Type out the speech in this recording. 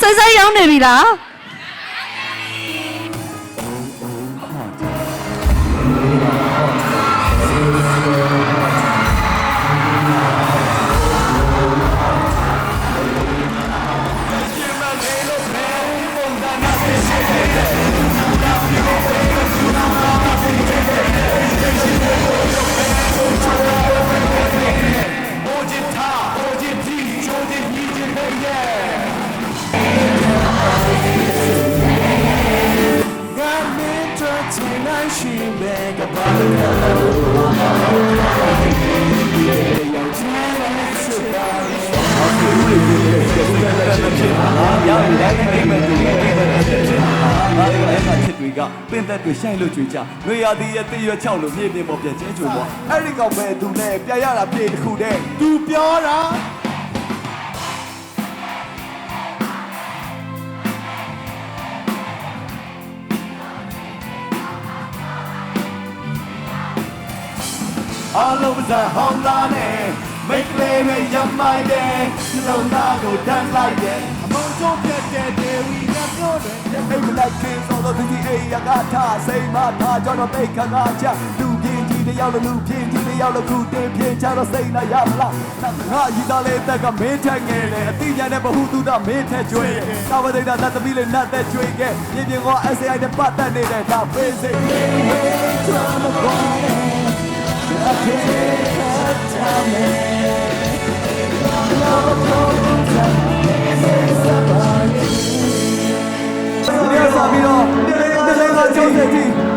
စိတ်ရောက်နေပြီလားပင်သက်တွေရှိုင်းလို့ကြွေကြရွေရသည်ရဲ့တည့်ရွက်ချောက်လို့မြေပြင်ပေါ်ပြန်ကျဲကြွေပေါ့အဲ့ဒီကောင်ပဲသူနဲ့ပြရတာပြေတစ်ခုတည်းသူပြောတာအားလုံးစဟောင်းသားနဲ့မိတ်ကလေးပဲရမိုင်းတယ်လုံသားကိုတန်းလိုက်တယ်အမောင်ကျုံးပြတ်တဲ့ဒေဝီကပြောတယ်အိမ်မလိုက်ကင်းစောတော့ဒီအိမ်ရကထားစိတ်မထားကြတော့ပိတ်ခါချလူပြင်းကြီးတယောက်လူပြင်းကြီးတယောက်ခုတင်ပြင်းချတော့စိတ်နာရမလားငါရည်သားလေးတက်ကမင်းထက်ငယ်တယ်အတိညာနဲ့ဘဟုတုဒမင်းထက်ကျွေးသာဝတိတာသတ်သမီးလေးနတ်သက်ကျွေးခဲ့ပြင်းပြင်းကော SAI နဲ့ပတ်သက်နေတဲ့ဒါဖေးစိတ်I can't tell me Yes, I'm here.